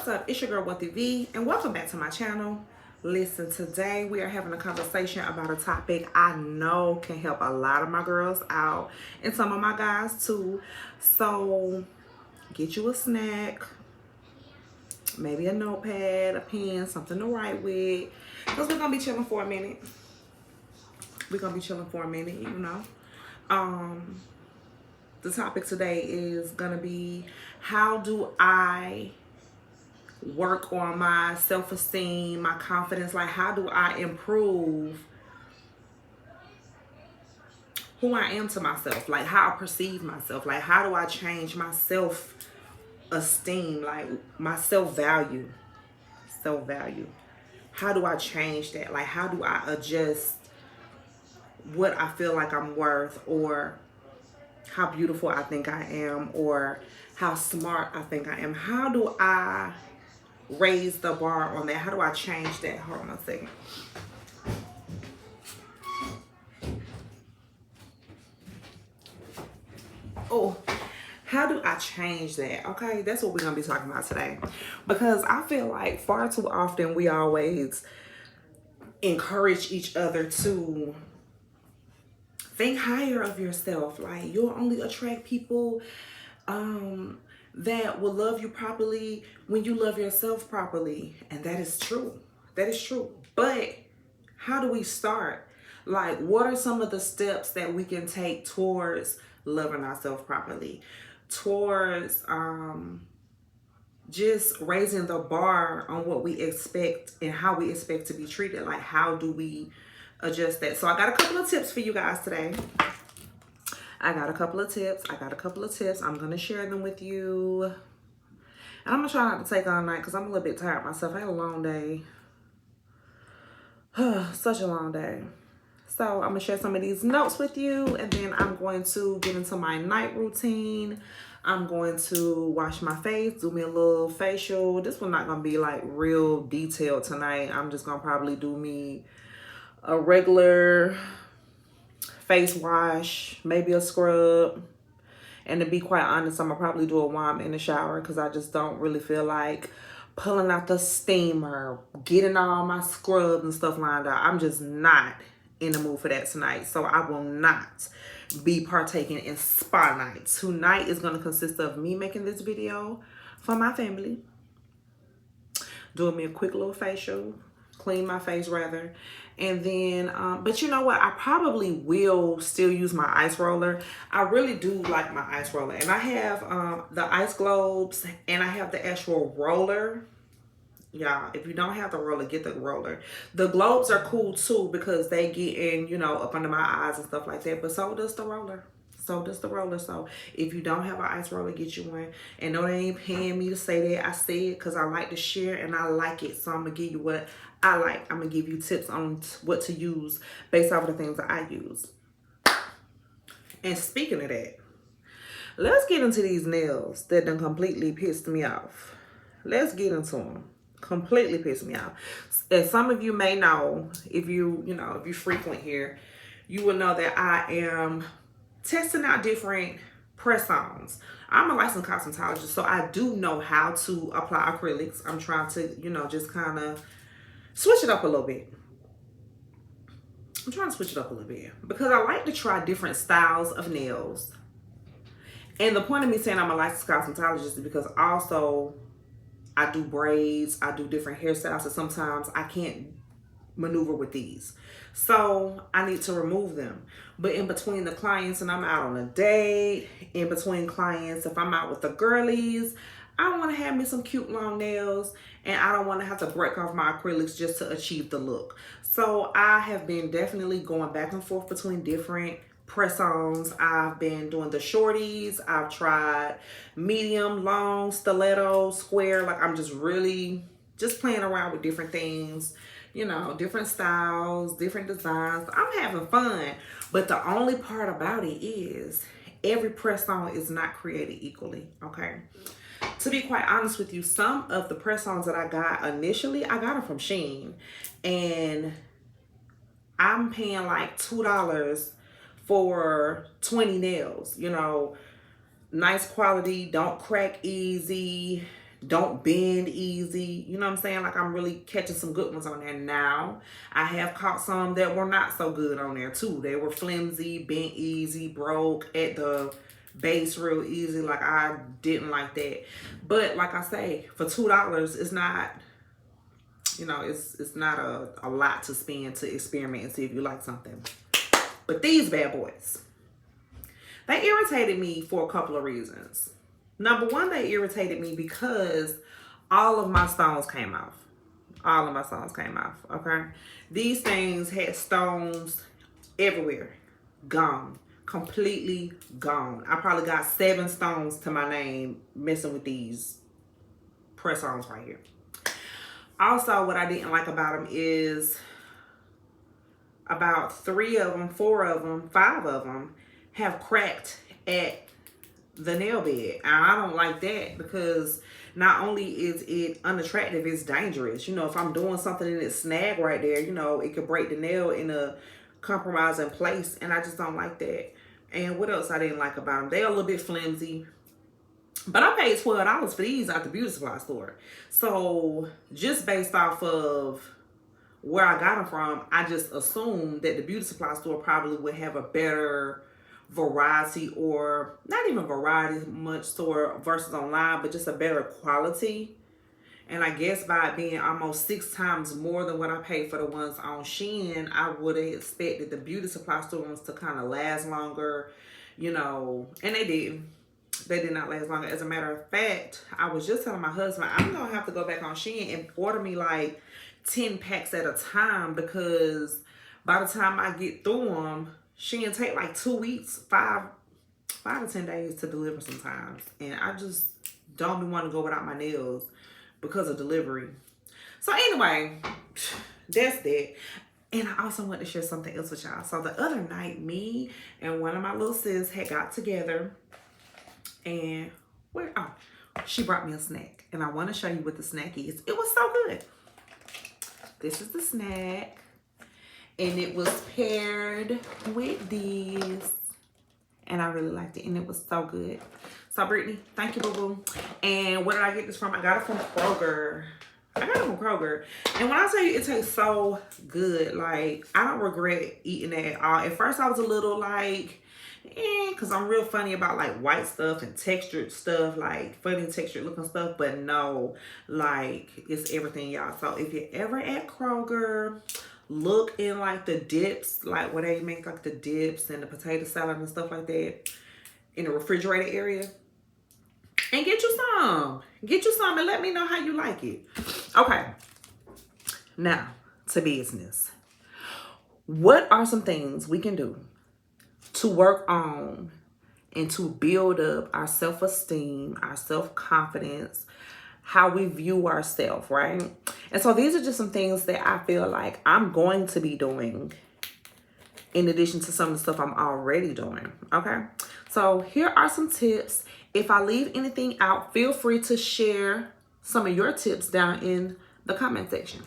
What's up? It's your girl Wealthy V, and welcome back to my channel. Listen, today we are having a conversation about a topic I know can help a lot of my girls out and some of my guys too. So get you a snack, maybe a notepad, a pen, something to write with, because we're gonna be chilling for a minute. The topic today is gonna be, how do I work on my self-esteem, my confidence? Like, how do I improve who I am to myself? Like, how I perceive myself? Like, how do I change my self-esteem? Like, my self-value. How do I change that? Like, how do I adjust what I feel like I'm worth, or how beautiful I think I am, or how smart I think I am? How do I raise the bar on that? How do I change that? Hold on a second. Oh, how do I change that? Okay, that's what we're gonna be talking about today, because I feel like far too often we always encourage each other to think higher of yourself. Like, you'll only attract people that will love you properly when you love yourself properly. And that is true. That is true. But how do we start? Like, what are some of the steps that we can take towards loving ourselves properly? Towards just raising the bar on what we expect and how we expect to be treated. Like, how do we adjust that? So I got a couple of tips for you guys today. I got a couple of tips. I'm going to share them with you. And I'm going to try not to take all night because I'm a little bit tired myself. I had a long day. Such a long day. So I'm going to share some of these notes with you. And then I'm going to get into my night routine. I'm going to wash my face, do me a little facial. This one's not going to be like real detailed tonight. I'm just going to probably do me a regular face wash, maybe a scrub. And to be quite honest, I'm gonna probably do it while I'm in the shower, because I just don't really feel like pulling out the steamer, getting all my scrubs and stuff lined up. I'm just not in the mood for that tonight. So I will not be partaking in spa night. Tonight is gonna consist of me making this video for my family, doing me a quick little facial, clean my face rather. And then, but you know what? I probably will still use my ice roller. I really do like my ice roller. And I have the ice globes, and I have the actual roller. Y'all, if you don't have the roller, get the roller. The globes are cool too, because they get in, you know, up under my eyes and stuff like that. But so does the roller. So if you don't have an ice roller, get you one. And no, they ain't paying me to say that. I say it because I like to share and I like it. So I'm going to give you what I like. I'm going to give you tips on what to use based off of the things that I use. And speaking of that, let's get into these nails that done completely pissed me off. Let's get into them. Completely pissed me off. As some of you may know, if you frequent here, you will know that I am testing out different press-ons. I'm a licensed cosmetologist, so I do know how to apply acrylics. I'm trying to, just kind of switch it up a little bit. Because I like to try different styles of nails. And the point of me saying I'm a licensed cosmetologist is because also I do braids, I do different hairstyles, so sometimes I can't maneuver with these. So I need to remove them. But in between the clients, and I'm out on a date, in between clients, if I'm out with the girlies, I want to have me some cute long nails, and I don't want to have to break off my acrylics just to achieve the look. So I have been definitely going back and forth between different press-ons. I've been doing the shorties. I've tried medium, long, stiletto, square. Like, I'm just really just playing around with different things, different styles, different designs. I'm having fun. But the only part about it is every press-on is not created equally, okay? To be quite honest with you, some of the press-ons that I got initially, I got them from Shein. And I'm paying like $2 for 20 nails, nice quality, don't crack easy, don't bend easy. You know what I'm saying? Like, I'm really catching some good ones on there now. I have caught some that were not so good on there too. They were flimsy, bent easy, broke at the base real easy. Like, I didn't like that. But like I say, for $2, it's not, you know, it's not a lot to spend to experiment and see if you like something. But these bad boys, they irritated me for a couple of reasons. Number one, they irritated me because all of my stones came off. All of my stones came off, okay? These things had stones everywhere. Gone. Completely gone. I probably got 7 stones to my name messing with these press-ons right here. Also, what I didn't like about them is about 3 of them, 4 of them, 5 of them have cracked at the nail bed. And I don't like that because not only is it unattractive, it's dangerous. You know, if I'm doing something and it snag right there, you know, it could break the nail in a compromising place. And I just don't like that. And what else I didn't like about them? They're a little bit flimsy. But I paid $12 for these at the beauty supply store. So just based off of where I got them from, I just assumed that the beauty supply store probably would have a better variety, or not even variety much store versus online, but just a better quality. And I guess by it being almost 6 times more than what I paid for the ones on Shein, I would have expected the beauty supply store ones to kind of last longer, you know, and they didn't. They did not last longer. As a matter of fact, I was just telling my husband, I'm going to have to go back on Shein and order me like 10 packs at a time, because by the time I get through them, Shein take like 2 weeks, 5 to 10 days to deliver sometimes. And I just don't want to go without my nails because of delivery. So anyway, that's that. And I also want to share something else with y'all. So the other night, me and one of my little sis had got together. And she brought me a snack. And I want to show you what the snack is. It was so good. This is the snack. And it was paired with these. And I really liked it. And it was so good. So, Brittany, thank you, boo-boo. And where did I get this from? I got it from Kroger. And when I tell you it tastes so good, like, I don't regret eating it at all. At first, I was a little like, because I'm real funny about like white stuff and textured stuff, like funny textured looking stuff. But no, like, it's everything, y'all. So if you're ever at Kroger, look in like the dips, like where they make like the dips and the potato salad and stuff like that in the refrigerator area, and get you some. Get you some and let me know how you like it. Okay, now to business. What are some things we can do to work on and to build up our self-esteem, our self-confidence, how we view ourselves, right? And so these are just some things that I feel like I'm going to be doing in addition to some of the stuff I'm already doing, okay? So here are some tips. If I leave anything out, feel free to share some of your tips down in the comment section.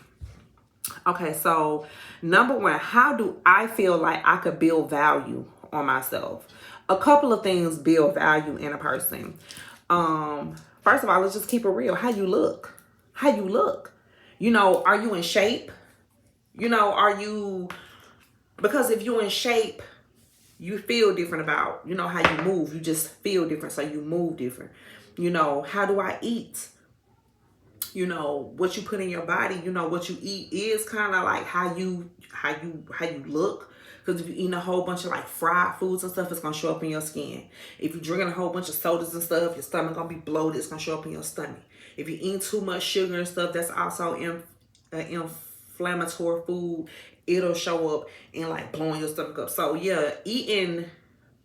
Okay, so number one, how do I feel like I could build value on myself? A couple of things build value in a person. First of all, let's just keep it real. How you look. You know, are you in shape? You know, because if you're in shape, you feel different about, you know, how you move. You just feel different, so you move different. You know, how do I eat? You know, what you put in your body, you know, what you eat is kind of like how you look. Because if you're eating a whole bunch of like fried foods and stuff, it's going to show up in your skin. If you're drinking a whole bunch of sodas and stuff, your stomach going to be bloated. It's going to show up in your stomach. If you're eating too much sugar and stuff, that's also inflammatory food. It'll show up in like blowing your stomach up. So yeah, eating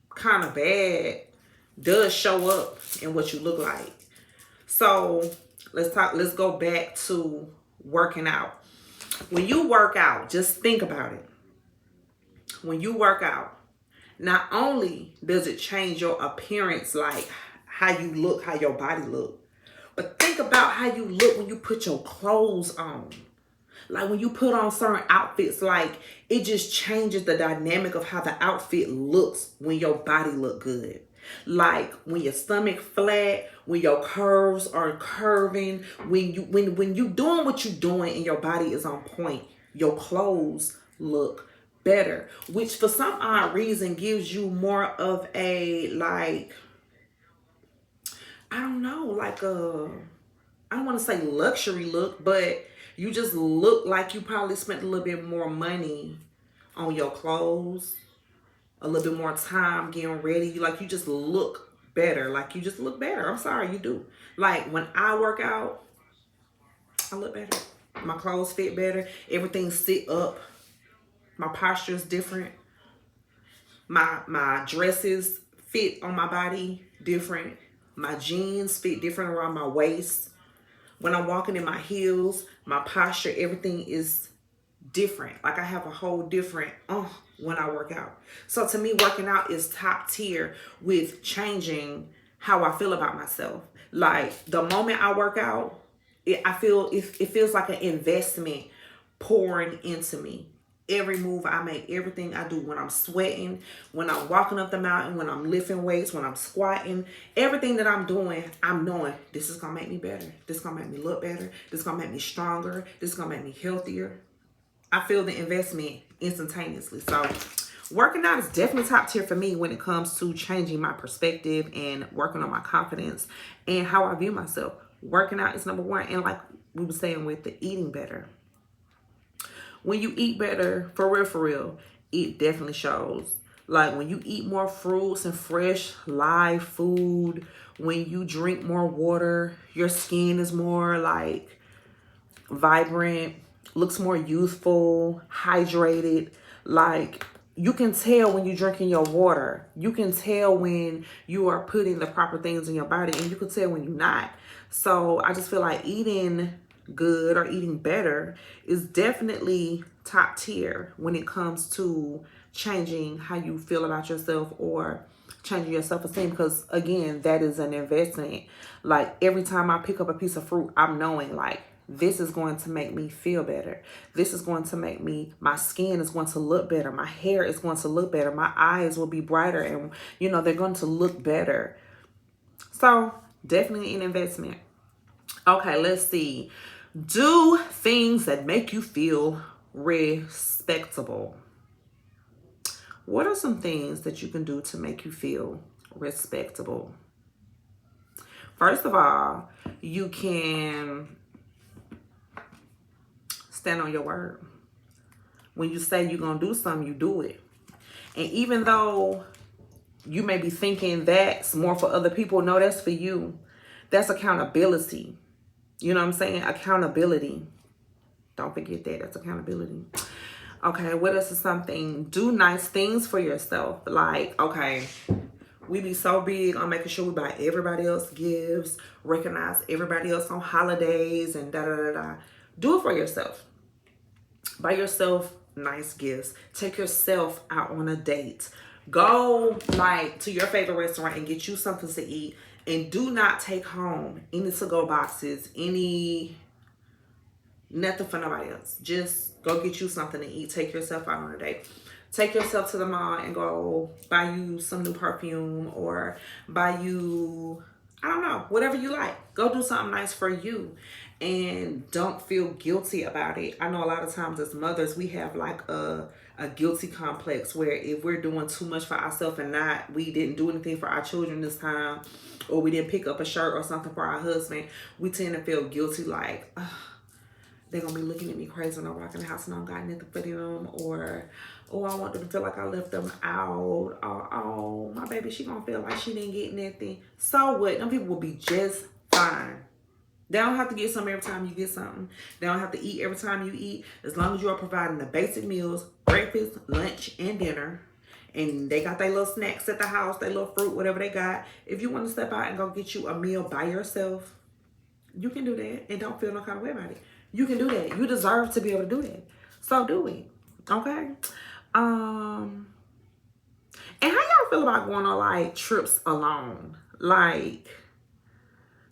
kind of bad does show up in what you look like. So let's go back to working out. When you work out, just think about it. When you work out, not only does it change your appearance, like how you look, how your body look, but think about how you look when you put your clothes on. Like when you put on certain outfits, like it just changes the dynamic of how the outfit looks when your body look good. Like when your stomach flat, when your curves are curving, when you doing what you doing and your body is on point, your clothes look better, which for some odd reason gives you more of a, like, I don't know, like a, I don't want to say luxury look, but you just look like you probably spent a little bit more money on your clothes, a little bit more time getting ready. Like you just look better. Like you just look better. I'm sorry, you do. Like when I work out, I look better. My clothes fit better. Everything sit up. My posture is different. My dresses fit on my body different. My jeans fit different around my waist. When I'm walking in my heels, my posture, everything is different. Like I have a whole different when I work out. So to me, working out is top tier with changing how I feel about myself. Like the moment I work out, it feels like an investment pouring into me. Every move I make, everything I do, when I'm sweating, when I'm walking up the mountain, when I'm lifting weights, when I'm squatting, everything that I'm doing, I'm knowing this is going to make me better. This is going to make me look better. This is going to make me stronger. This is going to make me healthier. I feel the investment instantaneously. So working out is definitely top tier for me when it comes to changing my perspective and working on my confidence and how I view myself. Working out is number one. And like we were saying with the eating better. When you eat better, for real, it definitely shows. Like when you eat more fruits and fresh live food, when you drink more water, your skin is more like vibrant, looks more youthful, hydrated. Like you can tell when you're drinking your water. You can tell when you are putting the proper things in your body, and you can tell when you're not. So I just feel like eating good or eating better is definitely top tier when it comes to changing how you feel about yourself or changing your self-esteem, because again, that is an investment. Like every time I pick up a piece of fruit, I'm knowing like this is going to make me feel better. This is going to make me, my skin is going to look better. My hair is going to look better. My eyes will be brighter and, you know, they're going to look better. So definitely an investment. Okay, let's see. Do things that make you feel respectable. What are some things that you can do to make you feel respectable? First of all, you can stand on your word. When you say you're going to do something, you do it. And even though you may be thinking that's more for other people, no, that's for you. That's accountability. You know what I'm saying? Accountability. Don't forget that. That's accountability. Okay, what else is something? Do nice things for yourself. Like, okay, we be so big on making sure we buy everybody else gifts, recognize everybody else on holidays, and da-da-da-da. Do it for yourself. Buy yourself nice gifts. Take yourself out on a date. Go like to your favorite restaurant and get you something to eat. And do not take home any to-go boxes, nothing for nobody else. Just go get you something to eat. Take yourself out on a date. Take yourself to the mall and go buy you some new perfume or buy you, I don't know, whatever you like. Go do something nice for you and don't feel guilty about it. I know a lot of times as mothers, we have like a guilty complex where if we're doing too much for ourselves and we didn't do anything for our children this time, or we didn't pick up a shirt or something for our husband, we tend to feel guilty like, they're going to be looking at me crazy when I walk in the house and I don't got nothing for them. Or, oh, I want them to feel like I left them out. Or, oh, my baby, she going to feel like she didn't get nothing. So what? Them people will be just fine. They don't have to get something every time you get something. They don't have to eat every time you eat. As long as you are providing the basic meals, breakfast, lunch, and dinner. And they got their little snacks at the house, their little fruit, whatever they got. If you want to step out and go get you a meal by yourself, you can do that and don't feel no kind of way about it. You can do that. You deserve to be able to do that. So do it. Okay? And how y'all feel about going on like trips alone? Like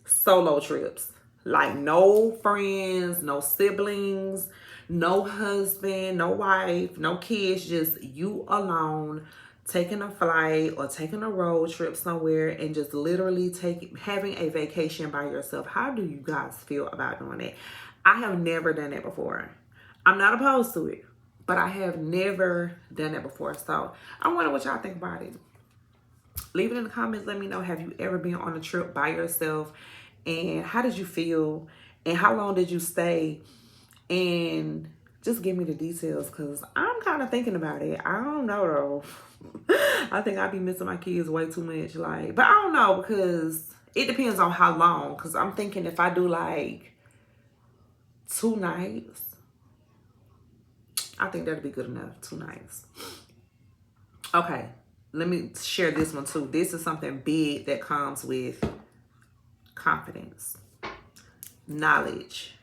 solo trips. Like no friends, no siblings, no husband, no wife, no kids, just you alone taking a flight or taking a road trip somewhere and just literally having a vacation by yourself. How do you guys feel about doing that? I have never done that before. I'm not opposed to it, but I have never done that before. So I wonder what y'all think about it. Leave it in the comments. Let me know, have you ever been on a trip by yourself, and how did you feel, and how long did you stay? And just give me the details, because I'm kind of thinking about it. I don't know though. I think I'd be missing my kids way too much. Like, but I don't know, because it depends on how long. Because I'm thinking if I do like 2 nights, I think that'd be good enough. 2 nights. Okay, let me share this one too. This is something big that comes with confidence, knowledge.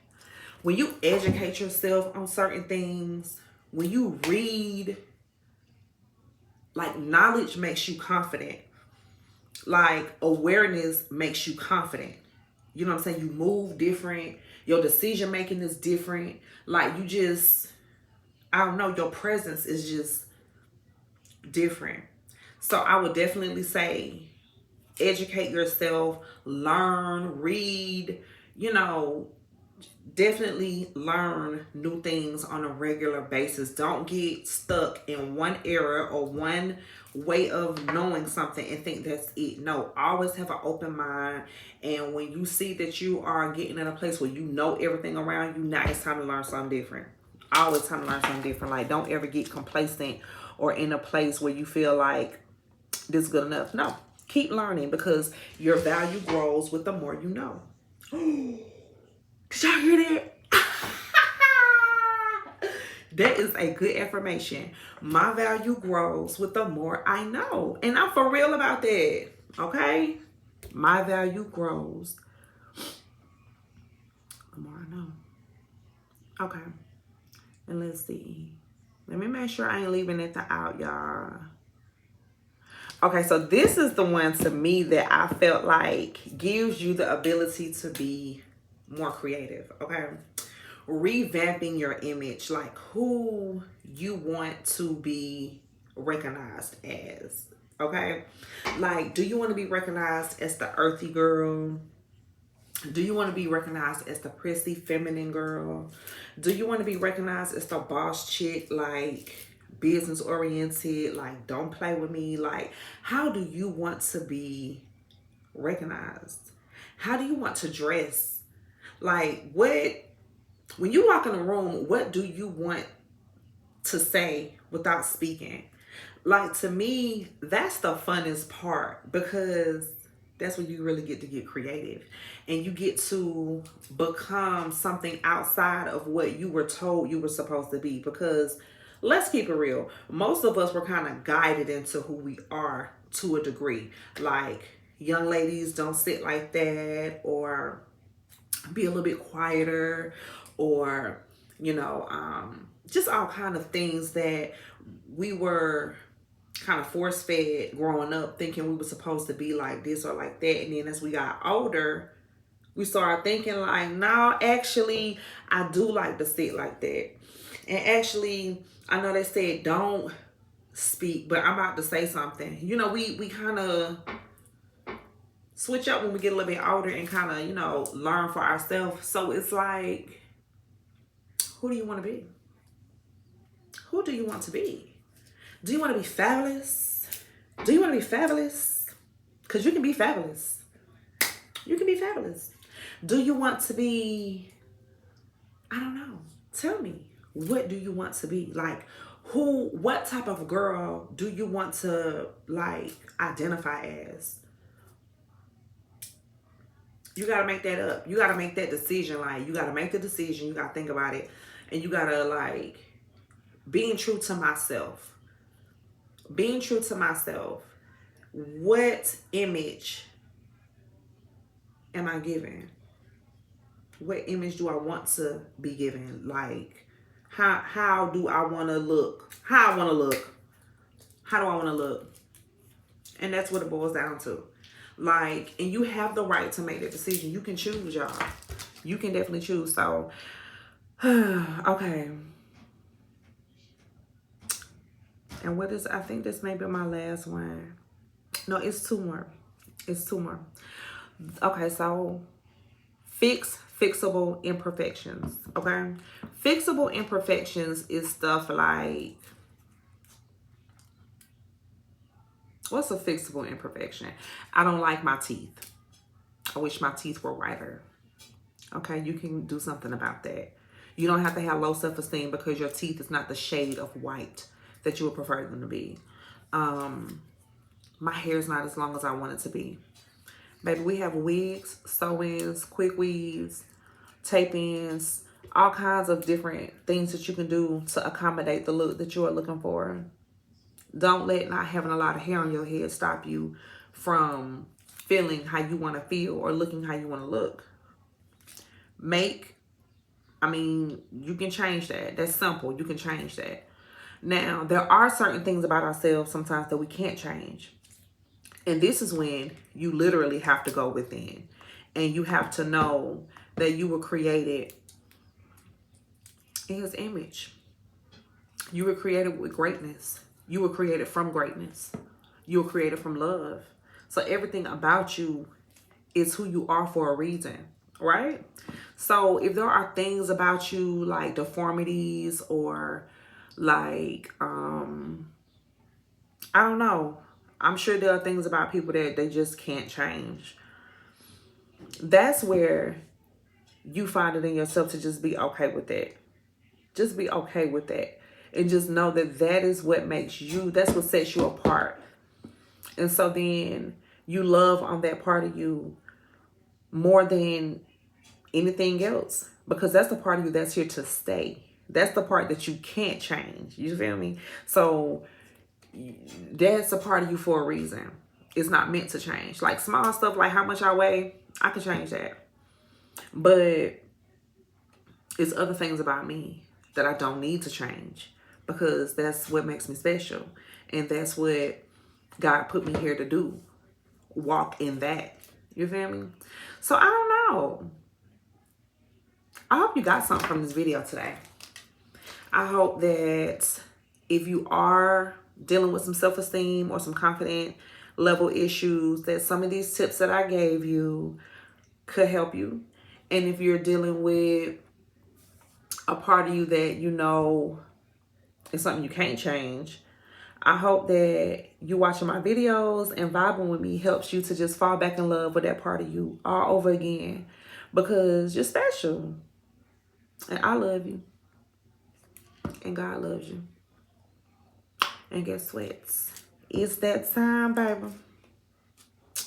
When you educate yourself on certain things, when you read, like, knowledge makes you confident. Like, awareness makes you confident. You know what I'm saying? You move different. Your decision making is different. Like, you just, I don't know, your presence is just different. So I would definitely say educate yourself, learn, read, you know, definitely learn new things on a regular basis. Don't get stuck in one era or one way of knowing something and think that's it. No, always have an open mind. And when you see that you are getting in a place where you know everything around you, now it's time to learn something different. Always time to learn something different. Like, don't ever get complacent or in a place where you feel like this is good enough. No, keep learning, because your value grows with the more you know. Did y'all hear that? That is a good affirmation. My value grows with the more I know. And I'm for real about that. Okay? My value grows the more I know. Okay. And let's see. Let me make sure I ain't leaving anything out, y'all. Okay, so this is the one to me that I felt like gives you the ability to be more creative. Okay, revamping your image, like who you want to be recognized as. Okay, like, do you want to be recognized as the earthy girl? Do you want to be recognized as the prissy feminine girl? Do you want to be recognized as the boss chick, like business oriented, like don't play with me? Like, how do you want to be recognized? How do you want to dress? Like, what, when you walk in a room, what do you want to say without speaking? Like, to me, that's the funnest part, because that's when you really get to get creative and you get to become something outside of what you were told you were supposed to be. Because let's keep it real, most of us were kind of guided into who we are to a degree. Like, young ladies, don't sit like that, or be a little bit quieter, or, you know, just all kind of things that we were kind of force fed growing up, thinking we were supposed to be like this or like that. And then as we got older, we started thinking like, no, actually, I do like to sit like that. And actually, I know they said don't speak, but I'm about to say something. You know, we kind of switch up when we get a little bit older and kind of, you know, learn for ourselves. So it's like, who do you want to be? Who do you want to be? Do you want to be fabulous? Do you want to be fabulous? Because you can be fabulous. You can be fabulous. Do you want to be, I don't know. Tell me, what do you want to be? Like, what type of girl do you want to, like, identify as? You got to make that up. You got to make that decision. Like, you got to make the decision. You got to think about it. And you got to, like, being true to myself. Being true to myself. What image am I giving? What image do I want to be given? Like, how do I want to look? How I want to look? How do I want to look? And that's what it boils down to. Like, and you have the right to make that decision. You can choose, y'all. You can definitely choose. So, okay. And what is, I think this may be my last one. No, it's two more. It's two more. Okay, so fixable imperfections. Okay, fixable imperfections is stuff like, what's a fixable imperfection? I don't like my teeth. I wish my teeth were whiter. Okay, you can do something about that. You don't have to have low self-esteem because your teeth is not the shade of white that you would prefer them to be. My hair is not as long as I want it to be. Baby, we have wigs, sew-ins, quick weaves, tape-ins, all kinds of different things that you can do to accommodate the look that you are looking for. Don't let not having a lot of hair on your head stop you from feeling how you want to feel or looking how you want to look. You can change that. That's simple. You can change that. Now, there are certain things about ourselves sometimes that we can't change. And this is when you literally have to go within. And you have to know that you were created in his image. You were created with greatness. You were created from greatness. You were created from love. So everything about you is who you are for a reason, right? So if there are things about you like deformities or like, I don't know. I'm sure there are things about people that they just can't change. That's where you find it in yourself to just be okay with that. Just be okay with that. And just know that that is what makes you, that's what sets you apart. And so then you love on that part of you more than anything else. Because that's the part of you that's here to stay. That's the part that you can't change. You feel me? So that's a part of you for a reason. It's not meant to change. Like small stuff like how much I weigh, I can change that. But it's other things about me that I don't need to change because that's what makes me special. And that's what God put me here to do. Walk in that. You feel me? So I don't know. I hope you got something from this video today. I hope that if you are dealing with some self-esteem or some confident level issues, that some of these tips that I gave you could help you. And if you're dealing with a part of you that you know is something you can't change, I hope that you watching my videos and vibing with me helps you to just fall back in love with that part of you all over again, because you're special and I love you and God loves you. And guess what? It's that time, baby.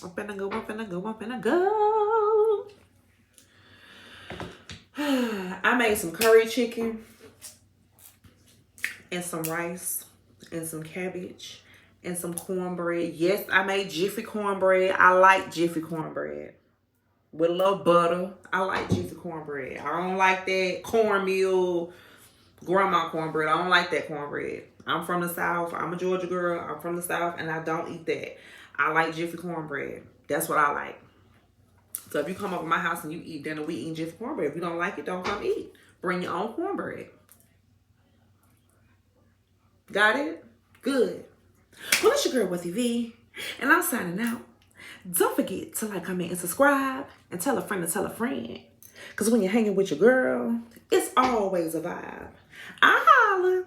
I'm finna go. I made some curry chicken and some rice and some cabbage and some cornbread. Yes, I made Jiffy cornbread. I like Jiffy cornbread with a little butter. I like Jiffy cornbread. I don't like that cornmeal grandma cornbread. I don't like that cornbread. I'm from the South. I'm a Georgia girl. I'm from the South, and I don't eat that. I like Jiffy cornbread. That's what I like. So if you come over to my house and you eat dinner, we eat Jiffy cornbread. If you don't like it, don't come eat. Bring your own cornbread. Got it? Good. Well, it's your girl, Wealthy V, and I'm signing out. Don't forget to like, comment, and subscribe, and tell a friend to tell a friend. Because when you're hanging with your girl, it's always a vibe. I holla.